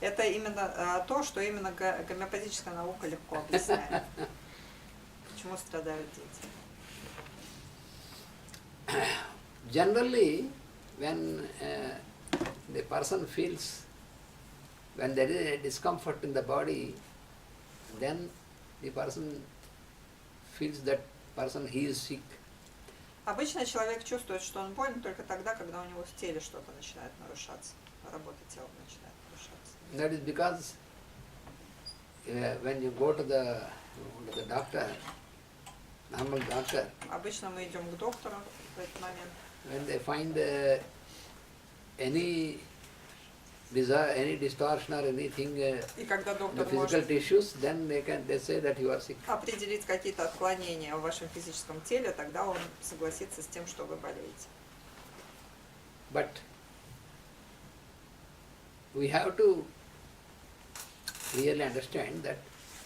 Это именно то, что именно гомеопатическая наука легко объясняет. Почему страдают дети? Generally, when the person feels, when there is a discomfort in the body, then the person feels that person he is sick. Обычно человек чувствует, что он болен только тогда, когда у него в теле что-то начинает нарушаться, работа тела начинает нарушаться. That is because when you go to the doctor, normal doctor, Обычно мы идем к доктору в этот момент. when they find any distortion or anything И когда in the доктор physical может tissues, then they say that you are sick. определить какие-то отклонения в вашем физическом теле, тогда он согласится с тем, что вы болеете. But we have to really understand that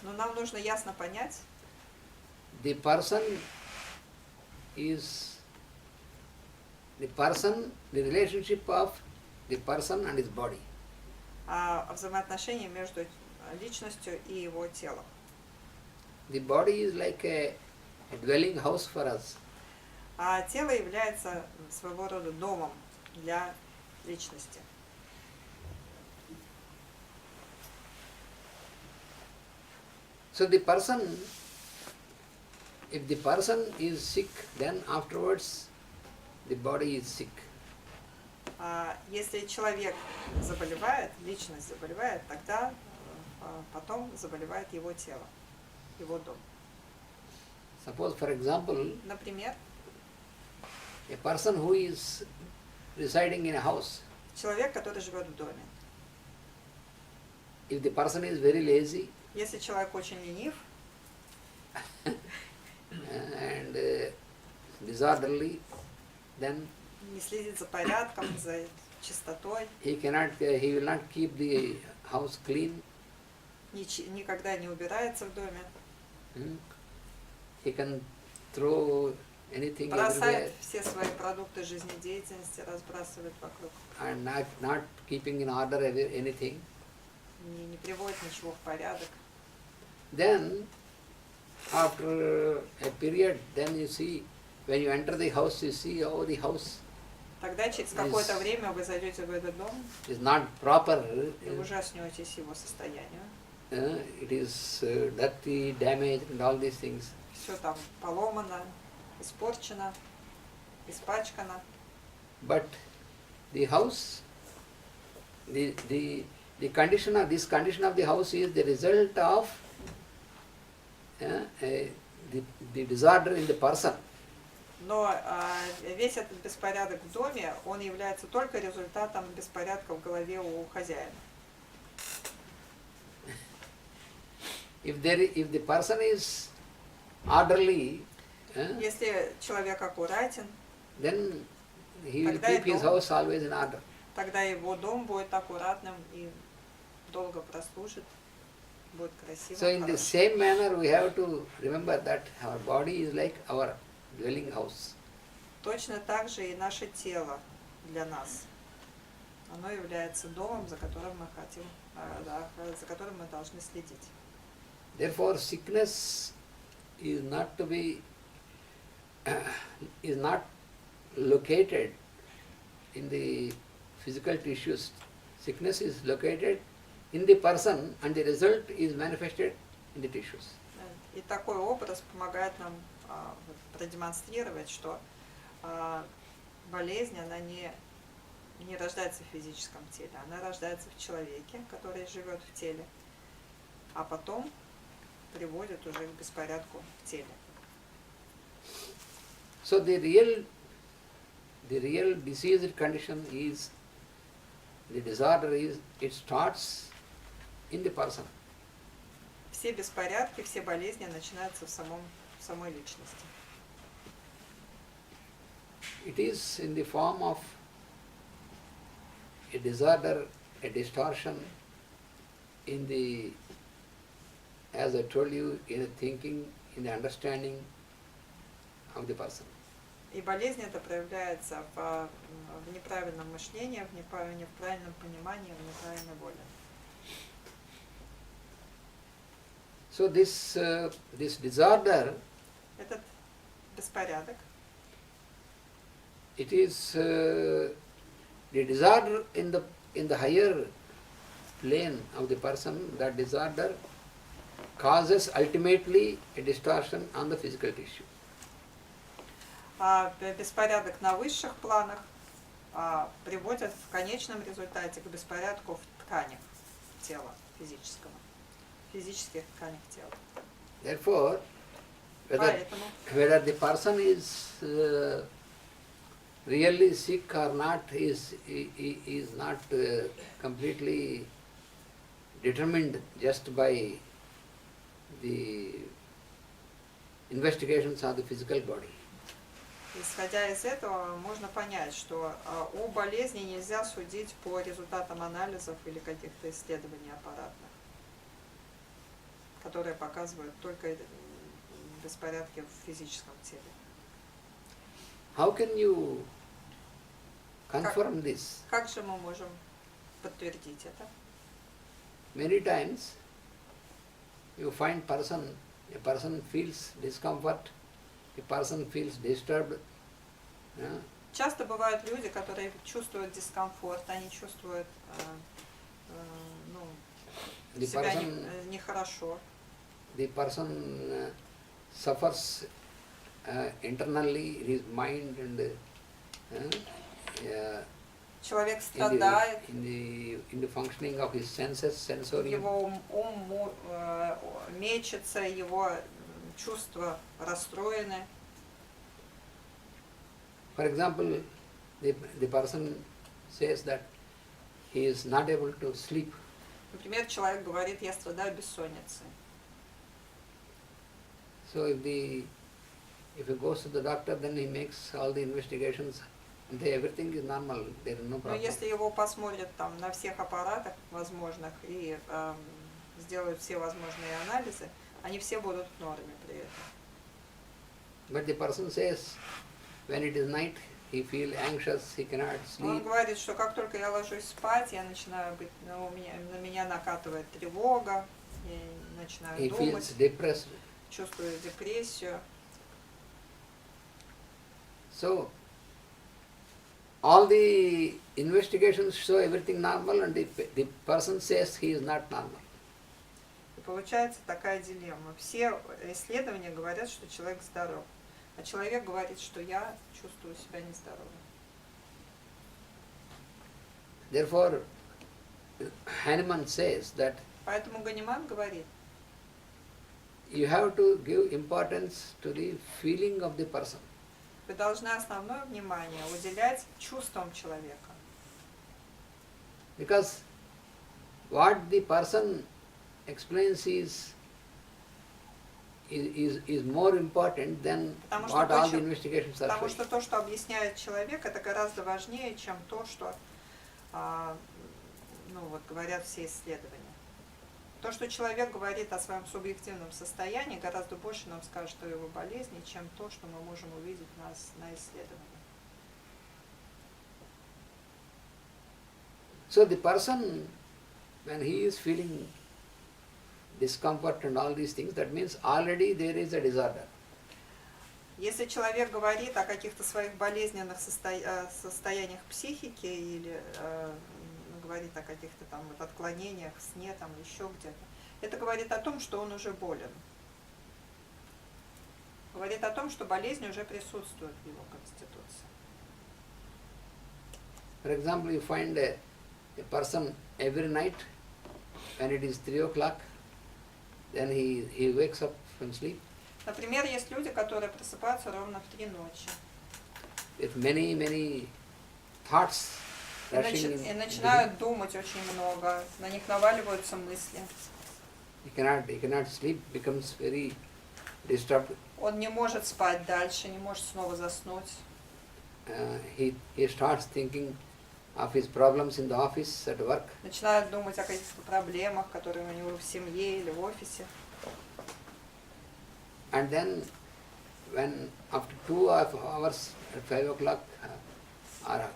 Но нам нужно ясно понять, the relationship of the person and his body. взаимоотношения между личностью и его телом. The body is like a dwelling house for us. А тело является своего рода домом для личности. So the person, if the person is sick, then afterwards the body is sick. Если человек заболевает, личность заболевает, тогда потом заболевает его тело, его дом. Suppose, for example, Например, a person who is residing in a house, человек, который живет в доме. if the person is very lazy Если человек очень ленив and disorderly, then не следит за порядком, за чистотой, he will not keep the house clean. никогда не убирается в доме, He can throw anything everywhere бросает все свои продукты жизнедеятельности, разбрасывает вокруг, and not keeping in order anything. не приводит ничего в порядок. Then, after a period, then you see, when you enter the house, you see, oh, the house Тогда через какое-то время вы зайдете в этот дом is not proper. и ужаснетесь его состоянию. It is dirty, damaged, and all these things. Все там поломано, испорчено, испачкано. But the house, the condition of the house is the result of the disorder in the person. Но весь этот беспорядок в доме, он является только результатом беспорядка в голове у хозяина. If the person is orderly, Если человек аккуратен, then he will Тогда keep и his дом. house always in order. тогда его дом будет аккуратным и долго прослужит, будет красивым. So in the same manner we have to remember that our body is like our dwelling house. Точно так же и наше тело для нас. Оно является домом, за которым мы хотим, за которым мы должны следить. Therefore, sickness is not located in the physical tissues. Sickness is located in the person, and the result is manifested in the tissues. И такой образ помогает нам продемонстрировать, что болезнь, она не рождается в физическом теле, она рождается в человеке, который живет в теле, а потом приводит уже к беспорядку в теле. So the real diseased condition is, the disorder is, it starts in the person. Все беспорядки, все болезни начинаются в самой личности. It is in the form of a disorder, a distortion in the, as I told you, in the thinking, in the understanding of the person. И болезнь это проявляется в неправильном мышлении, в неправильном понимании, в неправильной воле. So this disorder, Этот беспорядок, it is the disorder in the higher plane of the person. That disorder causes ultimately a distortion on the physical tissue. беспорядок на высших планах приводит в конечном результате к беспорядку в тканях тела физического, физических тканях тела. Therefore, Поэтому, whether the person is really sick or not is not completely determined just by the investigations of the physical body. исходя из этого, можно понять, что о болезни нельзя судить по результатам анализов или каких-то исследований аппаратных, которые показывают только беспорядки в физическом теле. How can you confirm this? Как же мы можем подтвердить это? Many times you find a person feels discomfort, a person feels disturbed. Часто бывают люди, которые чувствуют дискомфорт, они чувствуют себя нехорошо. The person suffers internally, his mind and Человек страдает, in the functioning of his senses, sensorium. его ум мечется, его чувства расстроены. For example, the person says that he is not able to sleep. Например, человек говорит, я страдаю бессонницей. So if he goes to the doctor, then he makes all the investigations, and everything is normal. There is no Но problem. если его посмотрят там на всех аппаратах возможных и сделают все возможные анализы, они все будут в норме при этом. But the person says, when it is night, he feels anxious, he cannot Он sleep. говорит, что как только я ложусь спать, я начинаю быть, на меня накатывает тревога, я начинаю He думать, feels depressed. чувствую депрессию. So, all the investigations show everything normal, and the person says he is not normal. И получается такая дилемма. Все исследования говорят, что человек здоров, а человек говорит, что я чувствую себя нездоровым. Therefore, Hahnemann says that Поэтому Ганиман говорит, you have to give importance to the feeling of the person. вы должны основное внимание уделять чувствам человека. Because what the person explains is more important than Потому что what all the то, investigations are Потому showing. что то, что объясняет человек, это гораздо важнее, чем то, что говорят все исследования. То, что человек говорит о своем субъективном состоянии, гораздо больше нам скажет о его болезни, чем то, что мы можем увидеть на исследовании. So the person, when he is feeling discomfort and all these things, that means already there is a disorder. Если человек говорит о каких-то своих болезненных состояниях психики или говорит о каких-то там отклонениях в сне, там еще где-то, это говорит о том, что он уже болен. Говорит о том, что болезнь уже присутствует в его конституции. For example, you find a person every night, when it is 3 o'clock, then he wakes up from sleep. Например, есть люди, которые просыпаются ровно в 3 ночи. With many thoughts rushing in. И начинают думать очень много, на них наваливаются мысли. He cannot sleep, becomes very disturbed. Он не может спать дальше, не может снова заснуть. He starts thinking of his problems in the office, at work. Начинают думать о каких-то проблемах, которые у него в семье или в офисе. And then, when after 2 hours at 5 o'clock or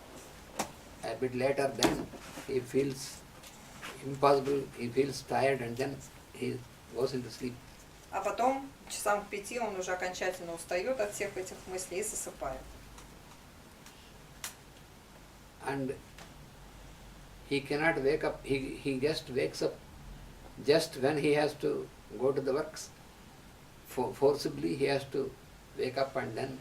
a bit later, then he feels impossible, he feels tired, and then he goes into sleep. А потом, часам к 5 он уже окончательно устает от всех этих мыслей и засыпает. And he cannot wake up, he just wakes up just when he has to go to the works. Forcibly he has to wake up and then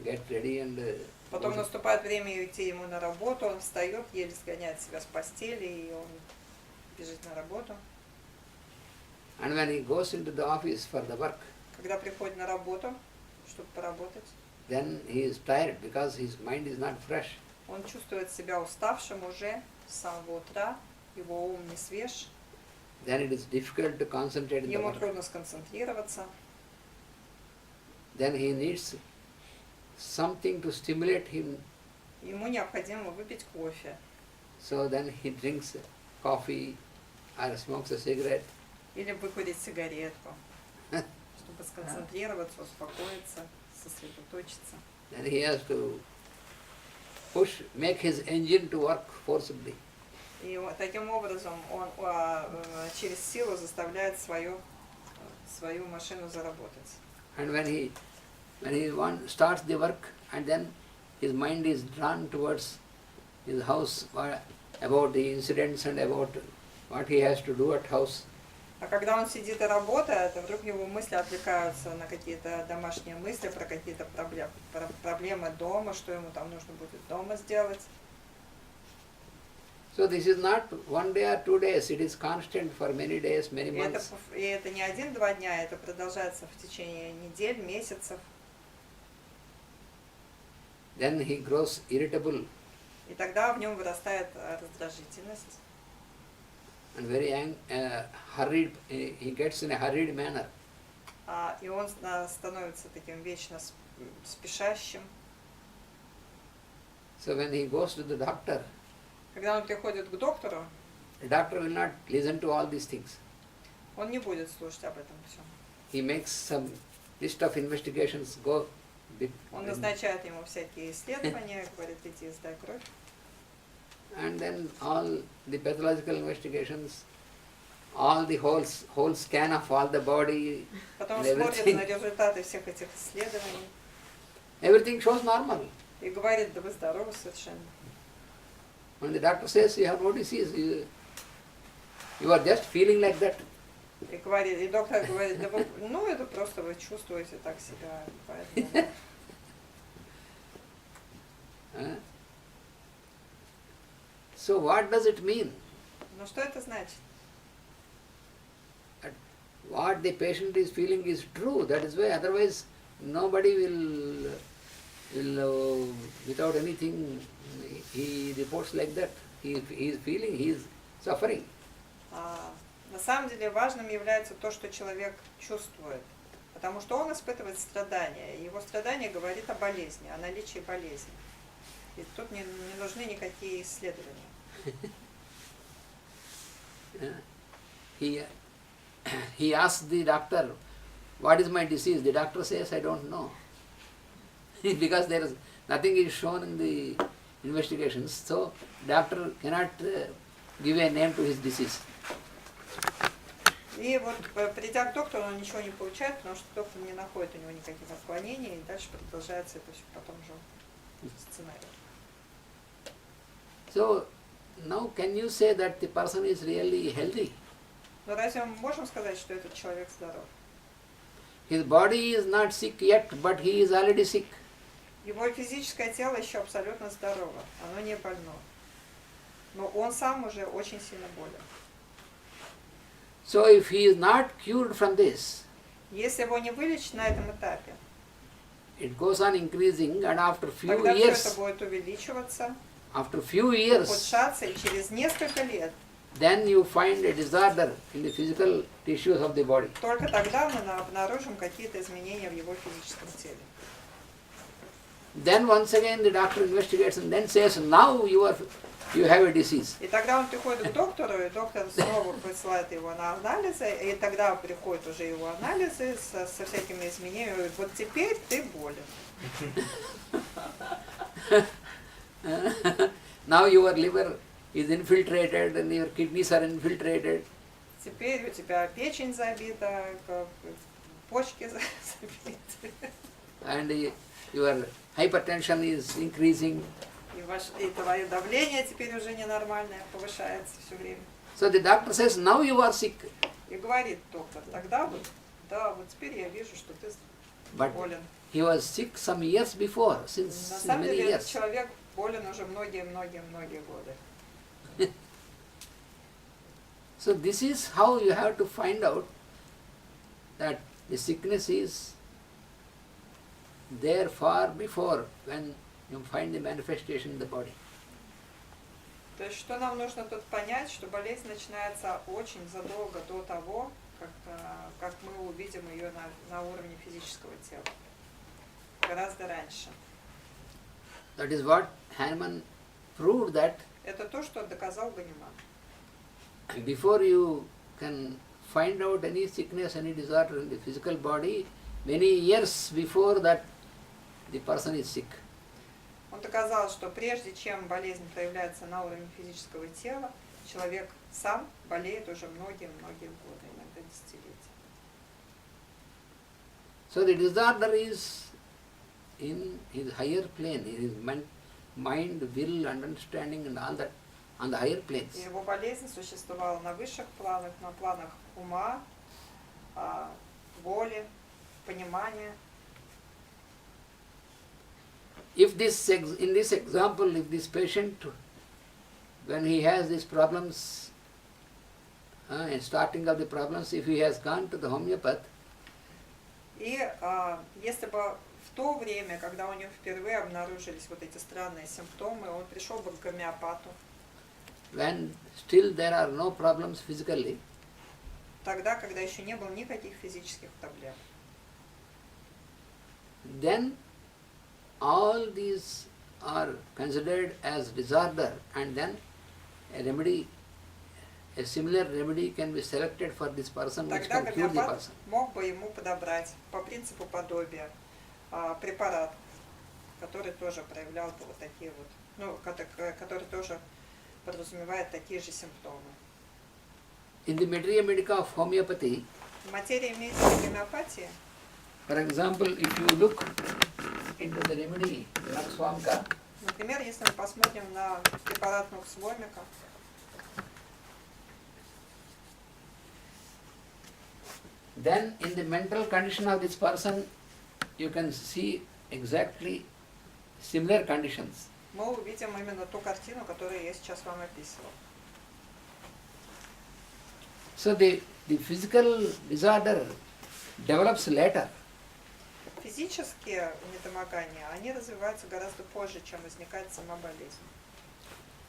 get ready and Потом наступает время идти ему на работу, он встает, еле сгоняет себя с постели, и он бежит на работу. and when he goes into the office for the work, Когда приходит на работу, чтобы поработать, then he is tired because his mind is not fresh. он чувствует себя уставшим уже с самого утра, его ум не свеж, Then it is difficult to concentrate in the ему work. трудно сконцентрироваться. Then he needs something to stimulate him. Ему необходимо выпить кофе. So then he drinks coffee or smokes a cigarette. Или выкурить сигаретку, чтобы сконцентрироваться, успокоиться, сосредоточиться. Then he has to make his engine to work forcibly. И таким образом он через силу заставляет свою машину заработать. And when he starts the work, and then his mind is drawn towards his house, about the incidents and about what he has to do at house. А когда он сидит и работает, вдруг его мысли отвлекаются на какие-то домашние мысли, про какие-то проблемы дома, что ему там нужно будет дома сделать. So this is not 1 day or 2 days, it is constant for many days, many months. И это не 1-2 дня, это продолжается в течение недель, месяцев. Then he grows irritable И тогда в нем вырастает раздражительность. and very hurried, he gets in a hurried manner. И он становится таким вечно спешащим. So when he goes to the doctor, Когда он приходит к доктору, the doctor will not listen to all these things. он не будет слушать об этом всем. He makes some list of investigations, go bit, Он назначает ему всякие исследования, говорит, иди сдай кровь. and then all the pathological investigations, all the whole scan of all the body, Потом and он смотрит everything, на результаты всех этих исследований everything shows normal. и говорит, да вы здоровы совершенно. When the doctor says you have no disease, you are just feeling like that. И доктор говорит, да вы, ну это просто вы чувствуете так себя, поэтому. So what does it mean? Ну что это значит? What the patient is feeling is true. That is why otherwise nobody will without anything, he reports like that. He is feeling, he is suffering. На самом деле важным является то, что человек чувствует, потому что он испытывает страдания, и его страдание говорит о болезни, о наличии болезни. И тут не нужны никакие исследования. He asks the doctor, what is my disease? The doctor says, I don't know. Because there is nothing is shown in the investigations, so doctor cannot give a name to his disease. И вот придя к доктору, он ничего не получает, потому что доктор не находит у него никаких отклонений, и дальше продолжается это все по тому же сценарию. So now can you say that the person is really healthy? Но разве мы можем сказать, что этот человек здоров? His body is not sick yet, but he is already sick. Его физическое тело еще абсолютно здорово, оно не больно. Но он сам уже очень сильно болен. So if he is not cured from this, Если его не вылечить на этом этапе, it goes on increasing, and after few тогда все это years, будет увеличиваться, ухудшаться, и через несколько лет, then you find a disorder in the physical tissues of the body. только тогда мы обнаружим какие-то изменения в его физическом теле. Then once again the doctor investigates and then says, now you have a disease. И тогда он приходит к доктору, и доктор снова присылает его на анализы, и тогда приходят уже его анализы со всякими изменениями, и говорит, вот теперь ты болен. Now your liver is infiltrated and your kidneys are infiltrated. Теперь у тебя печень забита, почки забиты. And your hypertension is increasing. И твое давление теперь уже ненормальное, повышается все время. So the doctor says, now you are sick. И говорит доктор, тогда вот, да, вот теперь я вижу, что ты But болен. he was sick some years before, На since самом many деле этот years. человек болен уже многие годы. So this is how you have to find out that the sickness is there far before when you find the manifestation in the body. То есть что нам нужно тут понять, что болезнь начинается очень задолго до того, как мы увидим ее на уровне физического тела. Гораздо раньше. That is what Hahnemann proved, that Это то, что доказал Ганиман. before you can find out any sickness, any disorder in the physical body, many years before that the person is sick. Он доказал, что прежде чем болезнь проявляется на уровне физического тела, человек сам болеет уже многие годы, иногда десятилетия. So the disorder is in his higher plane, in his mind, will, understanding and all that, on the higher planes. И его болезнь существовала на высших планах, на планах ума, воли, понимания. If this, in this example, if this patient, when he has these problems, in starting of the problems, if he has gone to the homeopath, И если бы в то время, когда у него впервые обнаружились вот эти странные симптомы, он пришел бы к гомеопату, when still there are no problems physically, тогда, когда еще не было никаких физических проблем, then all these are considered as disorder, and then a remedy, a similar remedy can be selected for this person which тогда can cure the гомеопат person. мог бы ему подобрать по принципу подобия препарат, который тоже проявлял бы вот такие вот, ну, который тоже подразумевает такие же симптомы. In the materia medica of homeopathy, В материи медицины гомеопатии, for example, if you look into the remedy, Nakswamka, например, если мы посмотрим на препарат Нуксвомика, then in the mental condition of this person, you can see exactly similar conditions. мы увидим именно ту картину, которую я сейчас вам описывал. So the physical disorder develops later. Физические недомогания, они развиваются гораздо позже, чем возникает сама болезнь.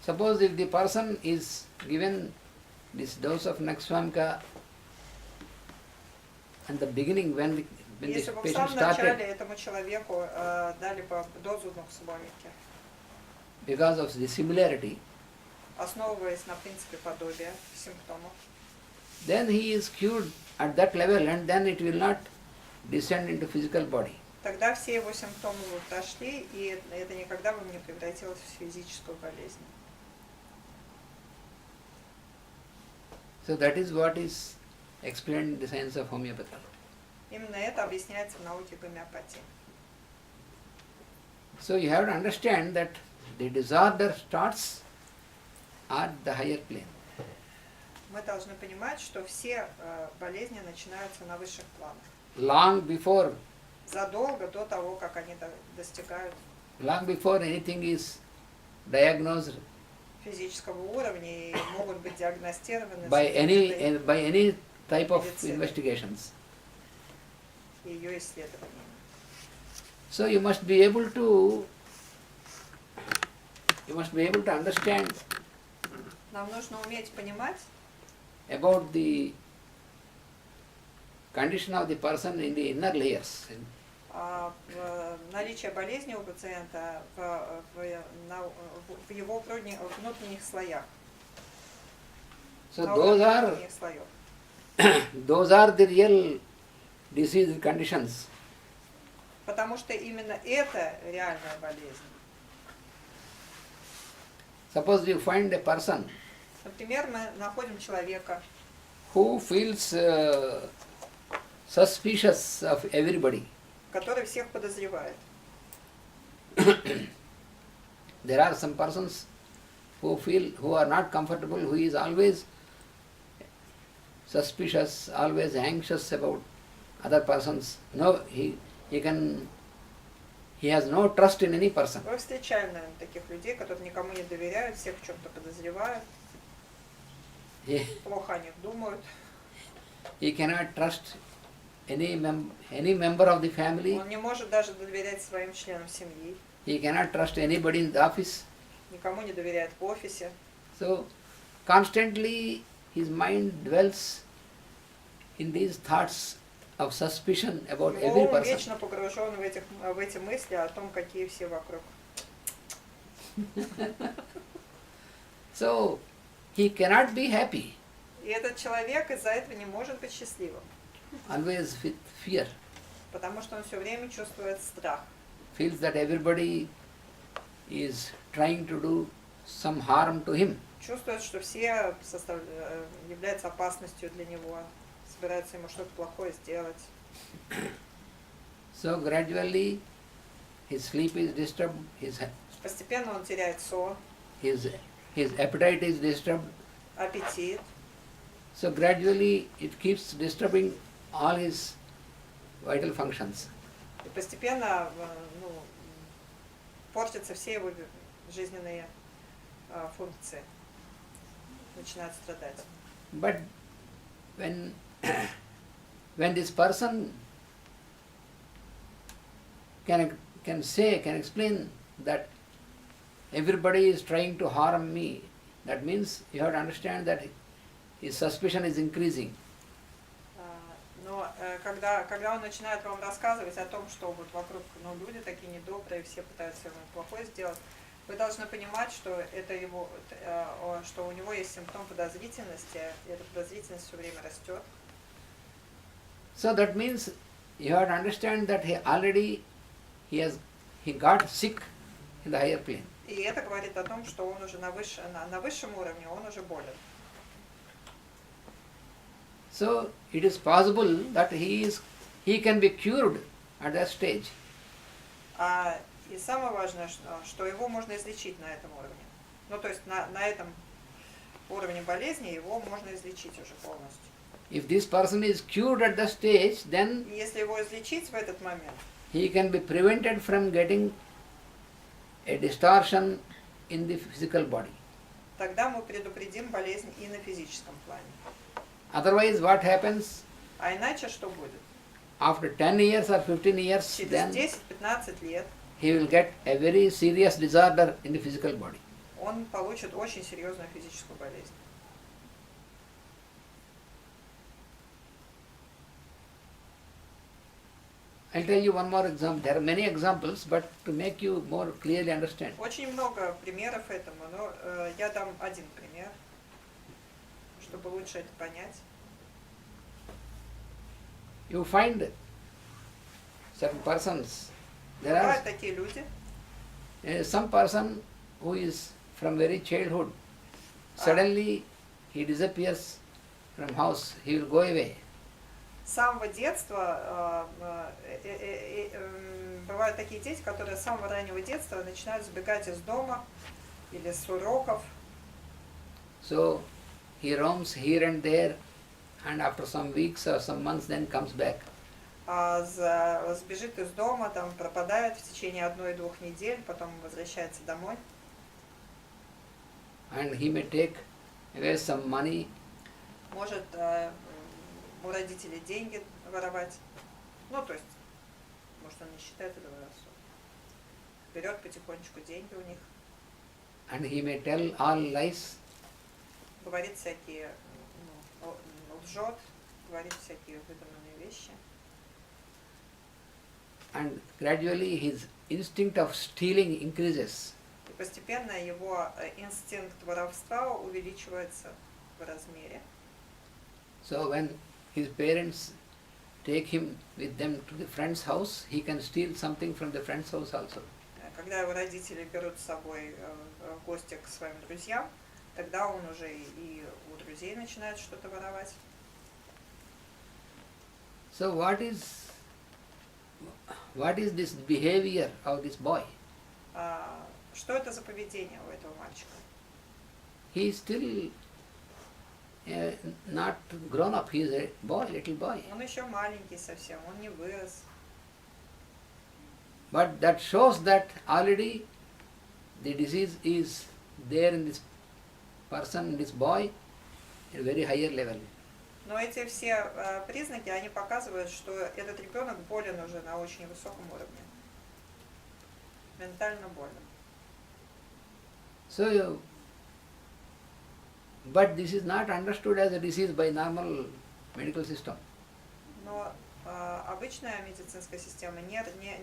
Suppose if the person is given this dose of Nakswamka at the beginning when this Если бы в patient самом начале started, этому человеку дали бы дозу Нуксвомики, because of the similarity, основываясь на принципе подобия симптомов, then he is cured at that level, and then it will not descend into physical body. тогда все его симптомы бы прошли, и это никогда бы не превратилось в физическую болезнь. So that is what is explained in the science of homeopathy. Именно это объясняется в науке гомеопатии. So you have to understand that the disorder starts at the higher plane. Мы должны понимать, что все болезни начинаются на высших планах. Long before Задолго до того, как они достигают anything is diagnosed физического уровня и могут быть диагностированы by методом any type of Medicine. investigations. ее исследований. So you must be able to understand Нам нужно уметь понимать about the condition of the person in the inner layers. наличие болезни у пациента в его внутренних слоях. So на уровне those внутренних слоев. are the real disease conditions. Потому что именно это реальная болезнь. Suppose you find a person Например, мы находим человека, who feels suspicious of everybody. Который всех подозревает. There are some persons who are not comfortable, who is always suspicious, always anxious about other persons. No, he has no trust in any person. Мы встречаем, наверное, таких людей, которые никому не доверяют, всех в чем-то подозревают, плохо о них думают. He cannot trust any member of the family. Он не может даже доверять своим членам семьи. He cannot trust anybody in the office. Никому не доверяет в офисе. So, constantly his mind dwells in these thoughts of suspicion about every Он person. вечно погружен в эти мысли о том, какие все вокруг. So, he cannot be happy, И этот человек из-за этого не может быть счастливым, always with fear, потому что он все время чувствует страх. feels that everybody is trying to do some harm to him. Чувствует, что все являются опасностью для него, собираются ему что-то плохое сделать. So gradually his sleep is disturbed, Постепенно он теряет сон, his appetite is disturbed. аппетит. So gradually it keeps disturbing all his vital functions. И постепенно портятся все его жизненные функции, начинают страдать. But when this person can explain that everybody is trying to harm me, that means you have to understand that his suspicion is increasing. Но когда он начинает вам рассказывать о том, что вот вокруг люди такие недобрые, все пытаются ему плохое сделать, вы должны понимать, что это его, что у него есть симптом подозрительности, и эта подозрительность все время растет. So that means you have to understand that he got sick in the higher plane. И это говорит о том, что он уже на высшем уровне, он уже болен. So it is possible that he can be cured at that stage. И самое важное, что его можно излечить на этом уровне. Ну, то есть на этом уровне болезни его можно излечить уже полностью. If this person is cured at the stage, then И если его излечить в этот момент, he can be prevented from getting a distortion in the physical body. тогда мы предупредим болезнь и на физическом плане. Otherwise, what happens? А иначе что будет? After 10 years or 15 years, Через then 10-15 лет he will get a very serious disorder in the physical body. он получит очень серьезную физическую болезнь. I'll tell you one more example. There are many examples, but to make you more clearly understand. Очень много примеров этому, но я дам один пример, чтобы лучше это понять. You find certain persons. There Бывают are такие люди, some person who is from very childhood. Suddenly he disappears from house. He will go away. с самого детства бывают такие дети, которые с самого раннего детства начинают сбегать из дома или с уроков. So he roams here and there, and after some weeks or some months, then comes back. Сбежит из дома, там пропадает в течение 1-2 недель, потом возвращается домой. And he may take away some money. Может у родителей деньги воровать. Ну, то есть, может, он не считает это воровством. Берет потихонечку деньги у них. And he may tell all lies. Говорит всякие, лжет, говорит всякие выдуманные вещи. And gradually his instinct of stealing increases. И постепенно его инстинкт воровства увеличивается в размере. So when his parents take him with them to the friend's house, he can steal something from the friend's house also. Когда его родители берут с собой в гости к своим друзьям, тогда он уже и у друзей начинает что-то воровать. So what is this behavior of this boy? Что это за поведение у этого мальчика? He is still not grown up. He is a boy, little boy. Он еще маленький совсем, он не вырос. But that shows that already the disease is there in this person, in this boy, at a very higher level. Но эти все признаки, они показывают, что этот ребенок болен уже на очень высоком уровне. Ментально болен. So, but this is not understood as a disease by normal medical system. Но обычная медицинская система не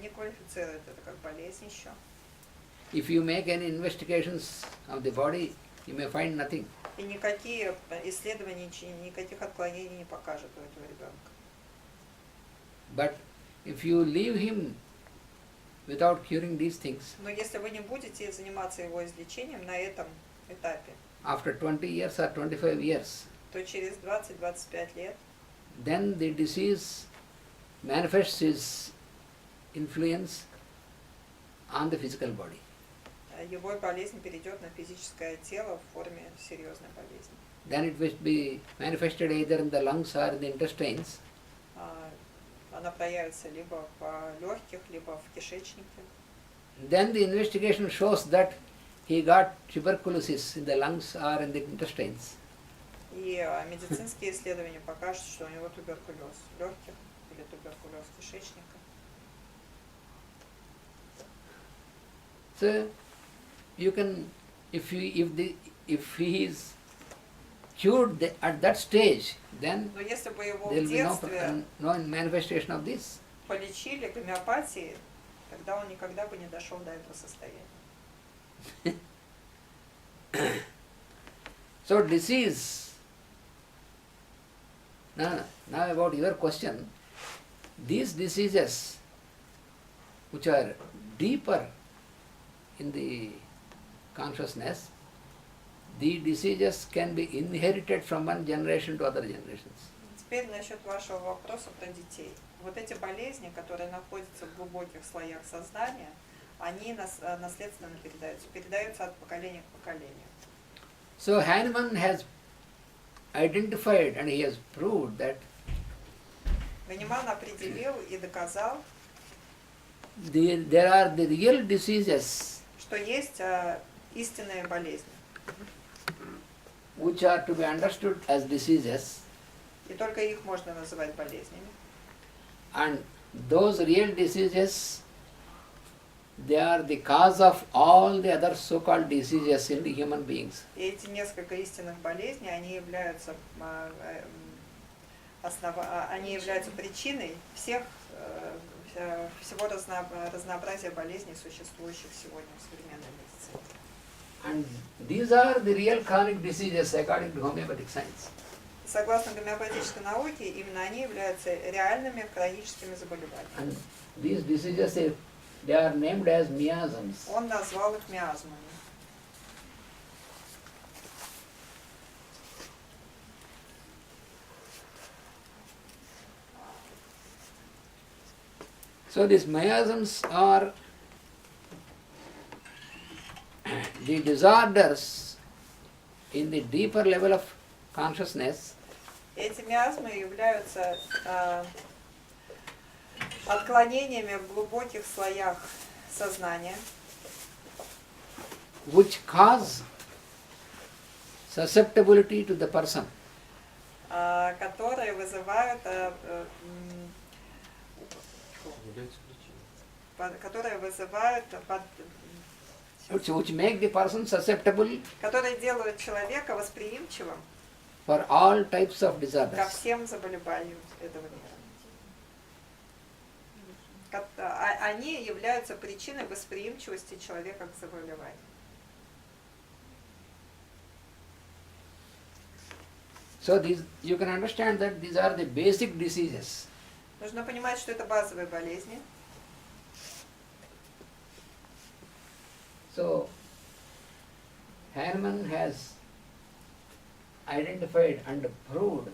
квалифицирует это как болезнь еще. If you make any investigations of the body, you may find nothing. И никакие исследования, никаких отклонений не покажут у этого ребенка. But if you leave him without curing these things, Но если вы не будете заниматься его излечением на этом этапе, after 20 years or 25 years, то через 20-25 лет then the disease manifests its influence on the physical body. его болезнь перейдет на физическое тело в форме серьезной болезни. Then it will be manifested either in the lungs or in the intestines. Она проявится либо в легких, либо в кишечнике. Then the investigation shows that he got tuberculosis in the lungs or in the intestines. И медицинские исследования покажут, что у него туберкулез легких или туберкулез кишечника. So you can, if he is cured at that stage, then Но если бы его there в will be детстве no manifestation of this. полечили гомеопатией, тогда он никогда бы не дошел до этого состояния. So disease. Now about your question, these diseases which are deeper in the consciousness, the diseases can be inherited from one generation to other generations. Теперь насчет вашего вопроса про детей. Вот эти болезни, которые находятся в глубоких слоях сознания, они наследственно передаются от поколения к поколению. So Hahnemann has identified and he has proved that Ганиман определил и доказал, there are the real diseases что есть истинные болезни, which are to be understood as diseases, и только их можно называть болезнями. and those real diseases, they are the cause of all the other so-called diseases in the human beings. И эти несколько истинных болезней, они являются причиной всего разнообразия болезней, существующих сегодня в современной медицине. And these are the real chronic diseases according to homeopathic science. Согласно гомеопатической науке, именно они являются реальными хроническими заболеваниями. And these diseases, they are named as miasms. Он назвал их миазмами. So these miasms are the disorders in the deeper level of consciousness. Эти миазмы являются отклонениями в глубоких слоях сознания, which cause susceptibility to the person. которые вызывают Which make the person susceptible которые делают человека восприимчивым for all types of ко disorders. всем заболеваниям этого мира. Они являются причиной восприимчивости человека к заболеванию. So you can understand that these are the basic diseases. Нужно понимать, что это базовые болезни. So Hahnemann has identified and proved